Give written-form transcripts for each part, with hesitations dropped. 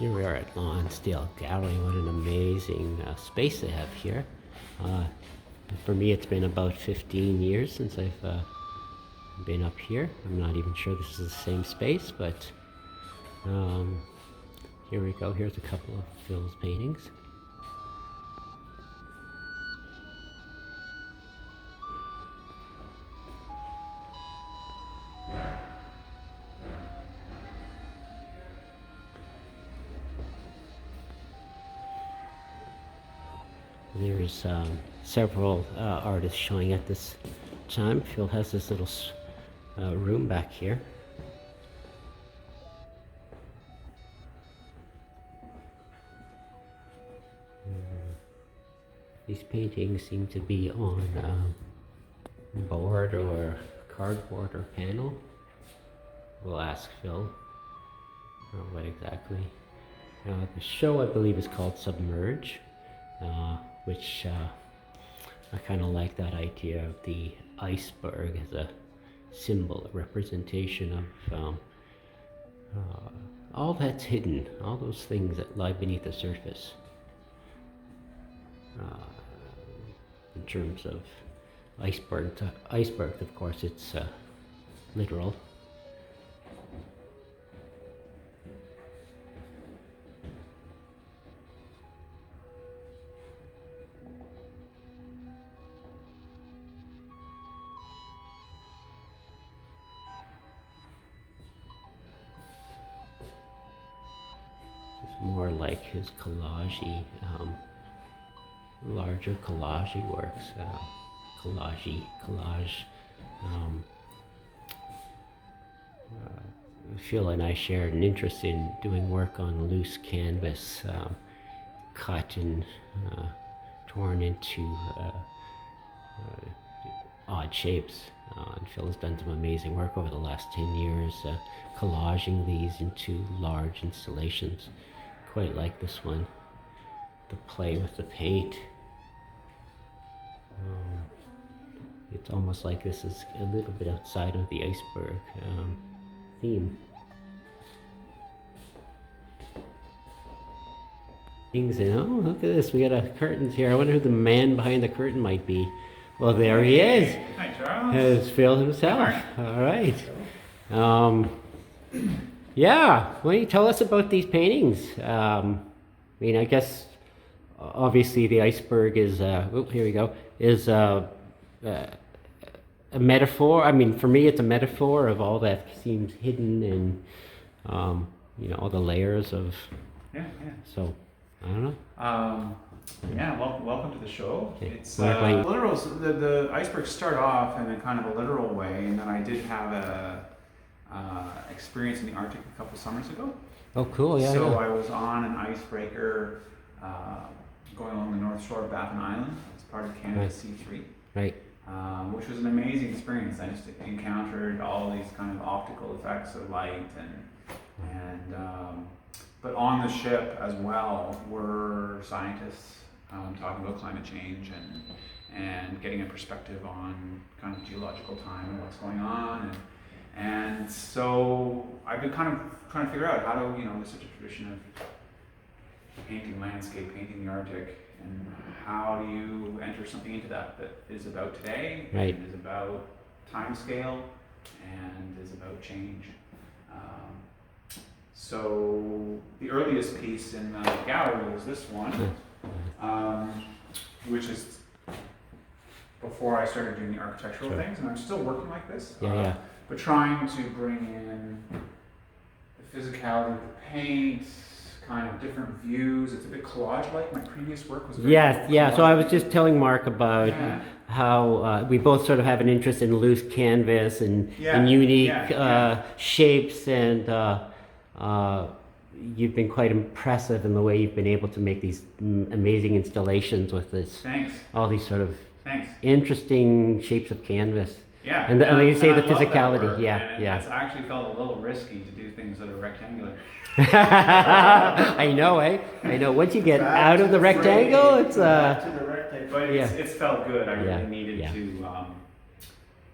Here we are at Lonsdale Gallery. What an amazing space they have here. For me, it's been about 15 years since I've been up here. I'm not even sure this is the same space, but here we go. Here's a couple of Phil's paintings. There's several artists showing at this time. Phil has this little room back here. These paintings seem to be on board or cardboard or panel. We'll ask Phil what exactly. The show, I believe, is called Submerge. Which I kind of like that idea of the iceberg as a symbol, a representation of all that's hidden, all those things that lie beneath the surface. In terms of iceberg, of course, it's literal. More like his collage-y, larger collage-y works, collage. Phil and I shared an interest in doing work on loose canvas, cut and torn into odd shapes. And Phil has done some amazing work over the last 10 years, collaging these into large installations. Quite like this one, the play with the paint. It's almost like this is a little bit outside of the iceberg theme. Things in, oh, look at this, we got a curtains here. I wonder who the man behind the curtain might be. Well, there he is. Hi, Charles. It's Phil himself. All right. Yeah, why don't you tell us about these paintings? I mean, I guess obviously the iceberg is, here we go, is a metaphor. I mean, for me, it's a metaphor of all that seems hidden and, you know, all the layers of. Yeah. So, I don't know. Yeah, welcome to the show. Okay. It's Marc, literal. The icebergs start off in a kind of a literal way, and then I did have a experience in the Arctic a couple summers ago. Oh, cool! Yeah. So yeah. I was on an icebreaker going along the north shore of Baffin Island. It's part of Canada C3. Right. Which was an amazing experience. I just encountered all these kind of optical effects of light and but on the ship as well were scientists talking about climate change and getting a perspective on kind of geological time and what's going on. And so I've been kind of trying to figure out how to, you know, there's such a tradition of painting landscape, painting the Arctic, and how do you enter something into that is about today, Right. and is about time scale, and is about change. So the earliest piece in the gallery was this one, which is before I started doing the architectural things, and I'm still working like this. Yeah. But trying to bring in the physicality of the paint, kind of different views. It's a bit collage-like. My previous work was very Yeah. So I was just telling Marc about how we both sort of have an interest in loose canvas and unique shapes, and you've been quite impressive in the way you've been able to make these amazing installations with this. Thanks. All these sort of Thanks. interesting shapes of canvas. Yeah. And you say the I love that physicality. work, Yeah. It's actually felt a little risky to do things that are rectangular. I know, eh? I know. Once you get out of the rectangle, it's But it's felt good. I really needed to.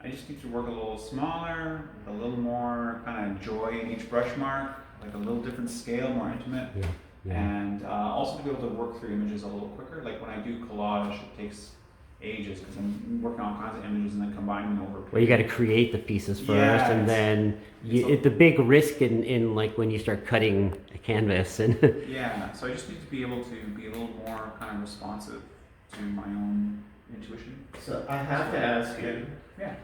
I just need to work a little smaller, with a little more kind of joy in each brush mark. like a little different scale, more intimate. Yeah. Yeah. And also to be able to work through images a little quicker. Like when I do collage, it takes ages because I'm working on all kinds of images and then combining them over. Well, you got to create the pieces first, Yeah, and then the big risk in like when you start cutting a canvas and. Yeah, so I just need to be able to be a little more kind of responsive to my own intuition. So I have to ask you, Yeah.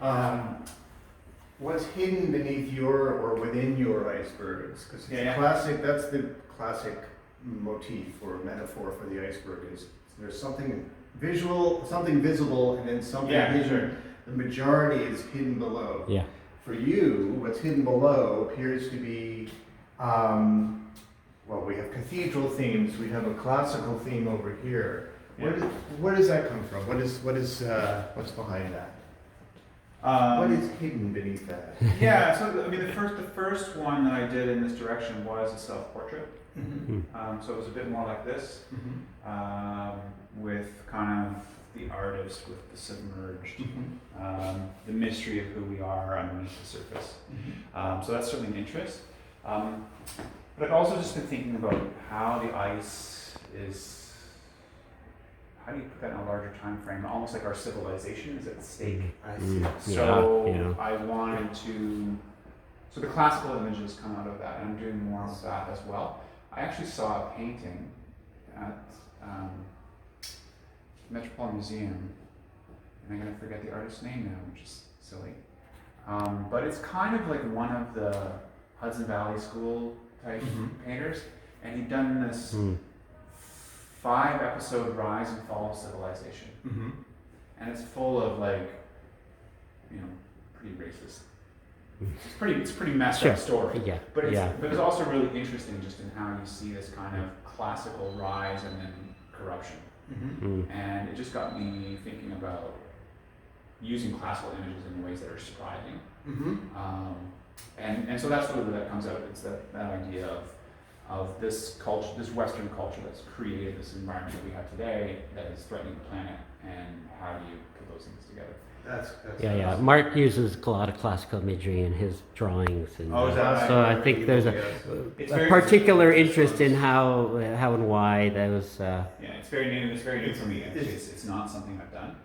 what's hidden beneath your or within your icebergs? Because classic, that's the classic motif or metaphor for the iceberg is there's something visual, something visible, and then something hidden. Sure. The majority is hidden below. Yeah. For you, what's hidden below appears to be, well, we have cathedral themes, we have a classical theme over here. Where does that come from? What's behind that? What is hidden beneath that? Yeah, so I mean, the first one that I did in this direction was a self-portrait. Mm-hmm. So it was a bit more like this, Mm-hmm. with kind of the artist with the submerged, Mm-hmm. the mystery of who we are underneath the surface. So that's certainly an interest. But I've also just been thinking about how the ice is, how do you put that in a larger time frame? Almost like our civilization is at stake. I see. So I wanted to, so the classical images come out of that, and I'm doing more of that as well. I actually saw a painting at Metropolitan Museum, and I'm going to forget the artist's name now, which is silly. But it's kind of like one of the Hudson Valley School type painters, and he'd done this 5-episode rise and fall of civilization, and it's full of like, you know, pretty racist. It's pretty messed up story. Yeah. But it's also really interesting just in how you see this kind of classical rise and then corruption. And it just got me thinking about using classical images in ways that are surprising. And so that's really where that comes out. It's that idea of this culture, this Western culture that's created this environment that we have today that is threatening the planet, and how do you put those things together? That's Yeah. Marc uses a lot of classical imagery in his drawings, and so I think there's a particular interest in how and why those. Yeah, it's very new. It's very new for me. It's not something I've done.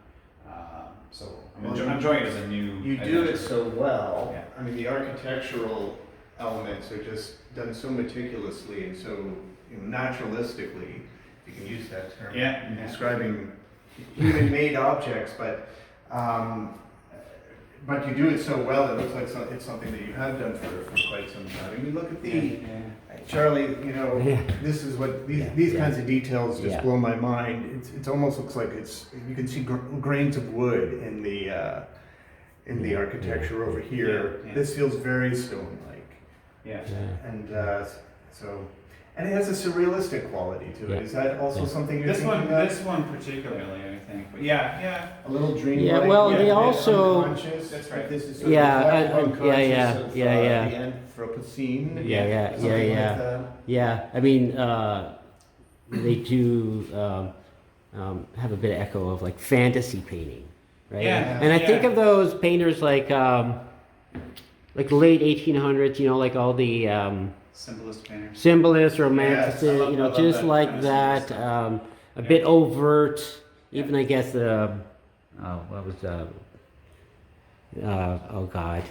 So I'm enjoying it as a new. You do it so well. Yeah. I mean, the architectural elements are just done so meticulously and so naturalistically, if you can use that term, in describing human-made objects, but you do it so well. It looks like it's something that you have done for quite some time. I mean, look at Charlie. You know, this is what these kinds of details just blow my mind. It almost looks like you can see grains of wood in the architecture over here. This feels very stone-like. And and it has a surrealistic quality to it. Is that also something you're thinking about? This one particularly, I think. But a little dreamlike. Yeah, well, they also. Unconscious. That's right. This is sort of unconscious of the Anthropocene. Yeah. I mean, they do have a bit of echo of like fantasy painting, right? And I think of those painters like late 1800s, you know, like all the symbolist painters. Symbolists, romanticists, I love just that like kind of that, a bit overt. Even I guess what was oh God.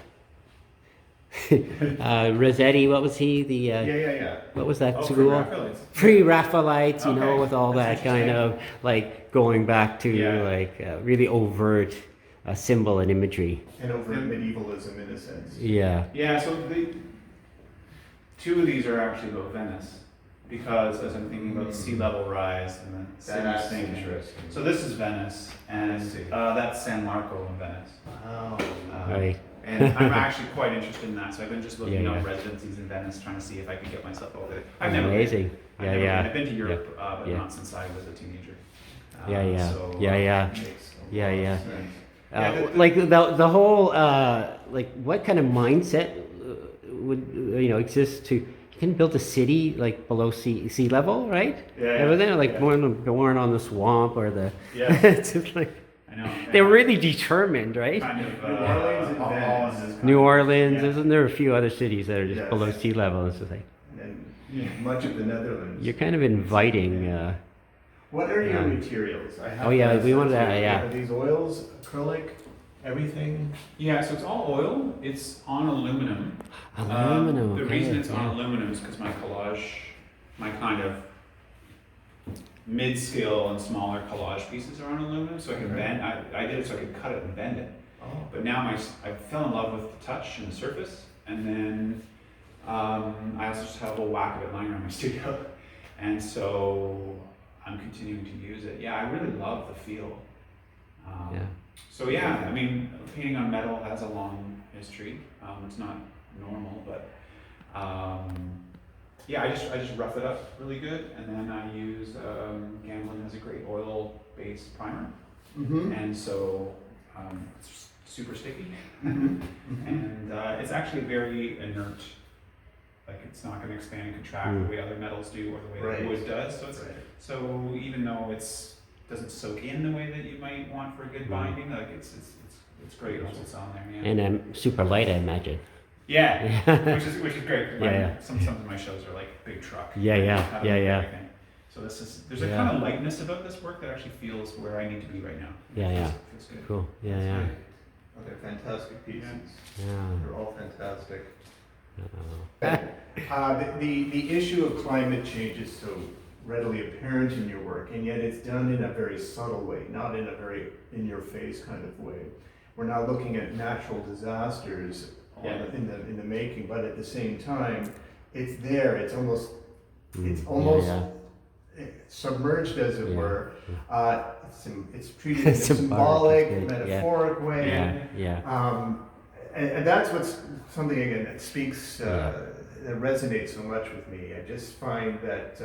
Rossetti, what was he? What was that school? Pre-Raphaelites, you know, with all that kind of like going back to like really overt symbol and imagery. And overt medievalism in a sense. Yeah, so two of these are actually about Venice, because as I'm thinking about sea level rise and then That's sinking. interesting. So this is Venice, and that's San Marco in Venice. Wow. Right. And I'm actually quite interested in that, so I've been just looking up residencies in Venice, trying to see if I could get myself over there. I've never Amazing. been. I've been to Europe, but not since I was a teenager. Like the whole like what kind of mindset would exist to you can build a city like below sea level, right? Everything like born on the swamp or the it's just like I know. they're really determined, right? Kind of, New Orleans and Venice. is New Orleans, isn't there a few other cities that are just below sea level? It's just like much of the Netherlands. You're kind of inviting. What are your Yeah. materials? I have Oh, yeah, that we wanted sense to- here. yeah. Are these oils, acrylic, everything? Yeah, so it's all oil. It's on aluminum. Aluminum. The okay, reason it's on yeah. aluminum is because my collage, my kind of mid-scale and smaller collage pieces are on aluminum, so I can Okay. bend. I did it so I could cut it and bend it. Oh. But now I fell in love with the touch and the surface, and then I also just had a little whack of it lying around my studio, and so I'm continuing to use it. Yeah, I really love the feel. Yeah. So yeah, I mean, painting on metal has a long history. It's not normal, but yeah, I just rough it up really good, and then I use Gamblin has a great oil-based primer, Mm-hmm. and so it's super sticky, Mm-hmm. and it's actually very inert. Like it's not going to expand and contract the way other metals do, or the way Right. that wood does. So it's Right. so even though doesn't soak in the way that you might want for a good binding, like it's great once it's on there. Yeah. And super light, I imagine. Yeah, Yeah. which is great. Yeah. Some of my shows are like big truck. Yeah, yeah, Have yeah, yeah. everything. So there's a Yeah. kind of lightness about this work that actually feels where I need to be right now. Yeah, yeah. Feels good. Cool. Yeah, yeah. Oh, they're fantastic pieces. Yeah. They're all fantastic. Uh-oh. The issue of climate change is so readily apparent in your work, and yet it's done in a very subtle way, not in a very in-your-face kind of way. We're now looking at natural disasters Yeah. in the making, but at the same time, it's there. It's almost Yeah, submerged, as it Yeah. were. It's treated in a Symbolic, symbolic, that's good, yeah. metaphoric way. Yeah, yeah. And that's what's something again that speaks, that resonates so much with me. I just find that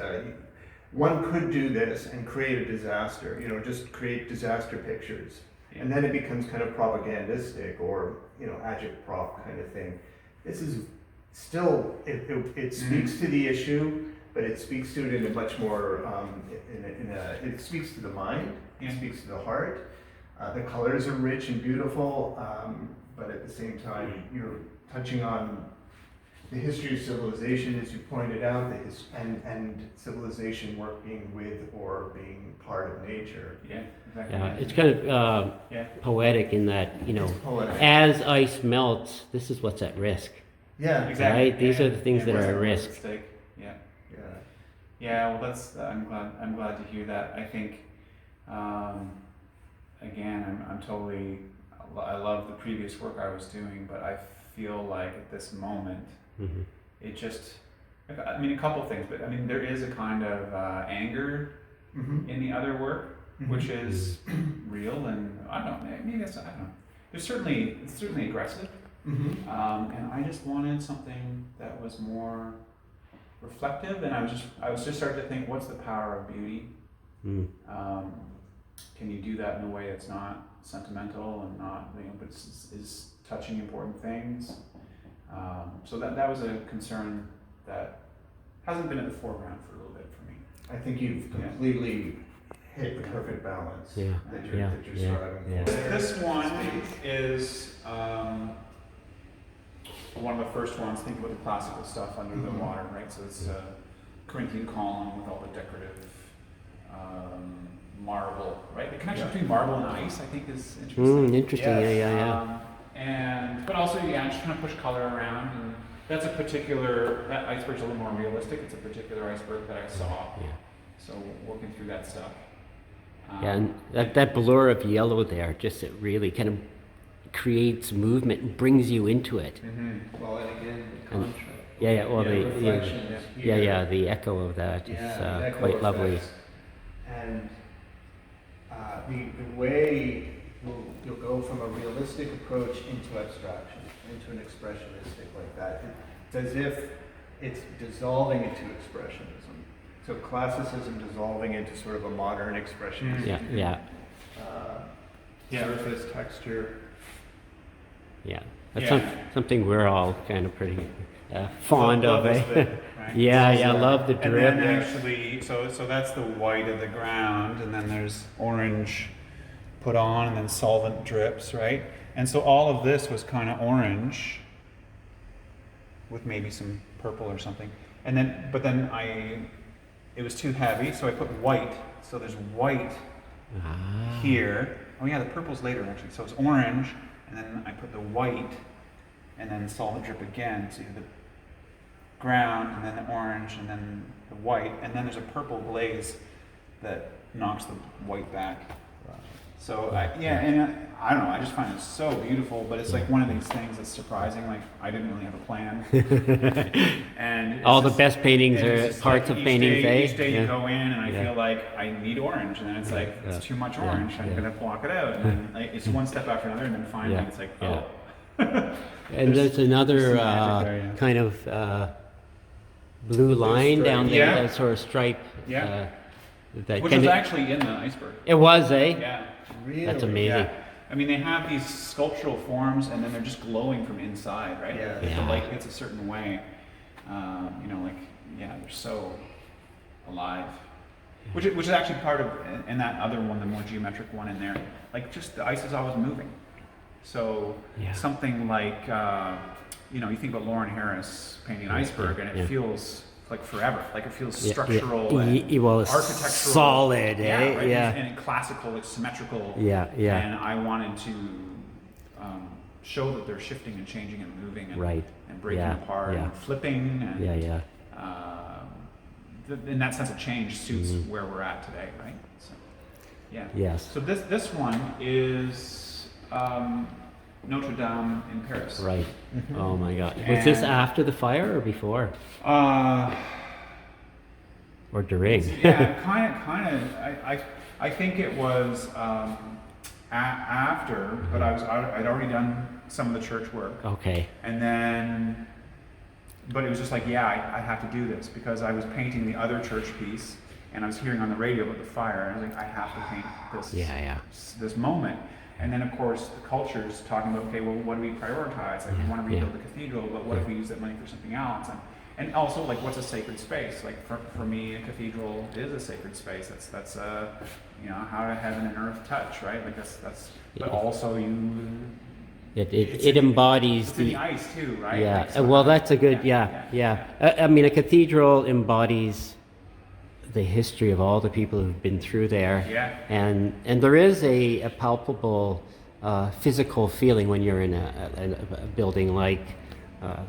one could do this and create a disaster, just create disaster pictures. And then it becomes kind of propagandistic or, agitprop kind of thing. This is still, it speaks to the issue, but it speaks to it in a much more, it speaks to the mind, it speaks to the heart. The colors are rich and beautiful, but at the same time, you're touching on the history of civilization, as you pointed out, and civilization working with or being part of nature. Yeah, exactly. Yeah, it's kind of poetic in that, It's poetic. as ice melts, this is what's at risk. Yeah, Exactly. Right? These are the things that what's are at at risk. stake. Yeah. yeah. Yeah, well, that's I'm glad to hear that. I think, again, I'm totally. I love the previous work I was doing, but I feel like at this moment, Mm-hmm. it just. I mean, a couple of things, but I mean, there is a kind of anger Mm-hmm. in the other work, which is real, and I don't know. Maybe it's I don't know. It's certainly aggressive, Mm-hmm. and I just wanted something that was more reflective, and I was just starting to think, what's the power of beauty? Mm. Can you do that in a way that's not sentimental and not, but is touching important things? So that was a concern that hasn't been at the foreground for a little bit for me. I think you've completely hit the perfect balance Yeah. that you're, Yeah. that you're Yeah. striving Yeah. for. This one is one of the first ones. Think about the classical stuff under the water, right? So it's a Corinthian column with all the decorative marble, right? The connection between marble and ice, I think, is interesting. Interesting. Yes. Yeah. But also, just kind of push color around, and that's that iceberg's a little more realistic. It's a particular iceberg that I saw. Yeah. So working through that stuff. Yeah, and that blur of yellow there, just it really kind of creates movement and brings you into it. Mm-hmm. Well, and again, the And- contrast. Well, the reflections yeah, here. the echo of that is Yeah, the echo quite lovely. effects. And the way you'll go from a realistic approach into abstraction, into an expressionistic like that. It's as if it's dissolving into expressionism. So classicism dissolving into sort of a modern expressionism. Yeah. Surface, texture. Yeah. That's Yeah. something we're all kind of pretty fond of, Love eh? this bit, right? Yeah, love the And drip. then actually, so that's the white of the ground, and then there's orange put on, and then solvent drips, right? And so all of this was kind of orange, with maybe some purple or something. And then, but then it was too heavy, so I put white. So there's white here. Oh yeah, the purple's later actually. So it's orange, and then I put the white, and then solvent drip again. So you have the ground, and then the orange, and then the white, and then there's a purple glaze that knocks the white back. So and I don't know. I just find it so beautiful, but it's like one of these things that's surprising. Like I didn't really have a plan, and all the best paintings are parts of paintings. Each day you go in, and I feel like I need orange, and then it's like it's too much orange. I'm gonna block it out, and then like, it's one step after another, and then finally it's like oh. And there's another kind of blue line down there, that sort of stripe. Which was actually in the iceberg. It was, eh? Yeah. Really? That's amazing. Yeah. I mean, they have these sculptural forms, and then they're just glowing from inside, right? Yeah. If the light hits a certain way, they're so alive. Which is actually part of, in that other one, the more geometric one in there, like just the ice is always moving. So something like, you think about Lauren Harris painting an iceberg, and it feels like forever, like it feels structural and architectural, solid, eh? Right? And classical, it's symmetrical. And I wanted to show that they're shifting and changing and moving and breaking apart and flipping. And, in that sense of change suits where we're at today, right? So, Yes. So this one is Notre Dame in Paris. Right. Oh my God. Was this after the fire or before? Or during? kind of. I think it was after, but I'd already done some of the church work. Okay. And then, but it was just like, I have to do this because I was painting the other church piece, and I was hearing on the radio about the fire, and I was like, I have to paint this. This moment. And then, of course, the culture's talking about, okay, well, what do we prioritize? Like, we want to rebuild the cathedral, but what if we use that money for something else? And also, like, what's a sacred space? Like, for me, a cathedral is a sacred space. That's how heaven and earth touch, right? Like, that's. But also, it embodies it's in the ice too, right? Yeah. Like, so well, that's a good. I mean, a cathedral embodies the history of all the people who've been through there. And there is a palpable physical feeling when you're in a building like, Notre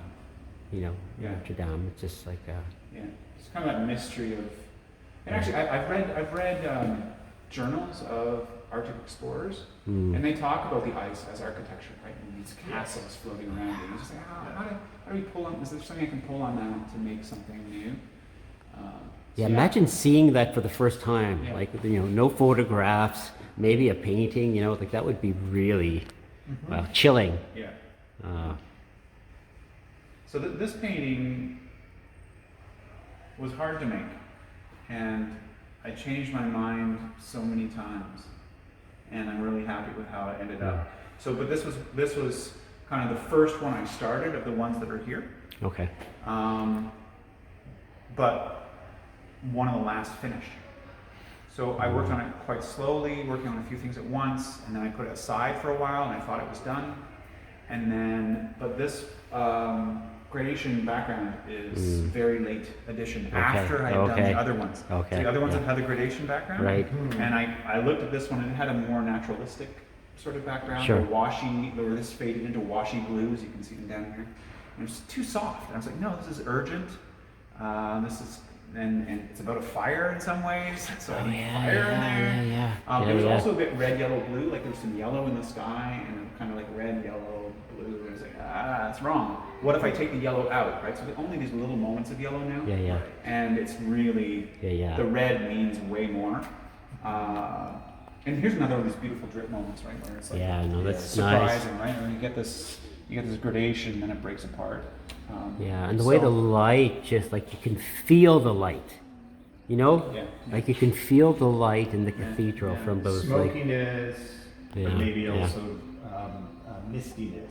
Dame. It's just like it's kind of that mystery of. And actually, I've read journals of Arctic explorers, and they talk about the ice as architecture, right? And these castles floating around. And it's just like, how do we pull on? Is there something I can pull on that to make something new? Imagine seeing that for the first time, like, no photographs, maybe a painting, like that would be really, chilling. So this painting was hard to make, and I changed my mind so many times, and I'm really happy with how it ended up. So, but this was kind of the first one I started of the ones that are here. Okay. But one of the last finished. So I worked on it quite slowly, working on a few things at once, and then I put it aside for a while, and I thought it was done. And then, but this gradation background is very late addition, after I had done the other ones. So the other ones that had the gradation background, right? And I looked at this one, and it had a more naturalistic sort of background, or washy, or this faded into washy blues. You can see them down here. And it's too soft. And I was like, no, this is urgent. This is. And it's about a fire in some ways, so fire in there. There was also a bit red, yellow, blue, like there's some yellow in the sky, and kind of like red, yellow, blue, and I was like, that's wrong. What if I take the yellow out, right? So only these little moments of yellow now, and it's really, the red means way more. And here's another of these beautiful drip moments, right, where it's like, that's surprising, nice. right? And you get this gradation, then it breaks apart. And the way the light, just like you can feel the light, like you can feel the light in the cathedral from those smokiness, but maybe also mistiness.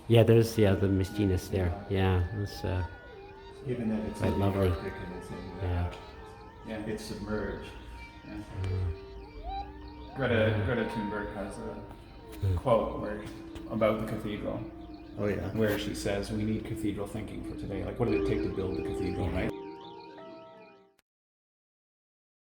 There's the mistiness there. It's given that it's quite lovely. Arctic and it's submerged. Greta Thunberg has a quote about the cathedral. Oh yeah. Where she says, we need cathedral thinking for today. Like, what did it take to build the cathedral, right?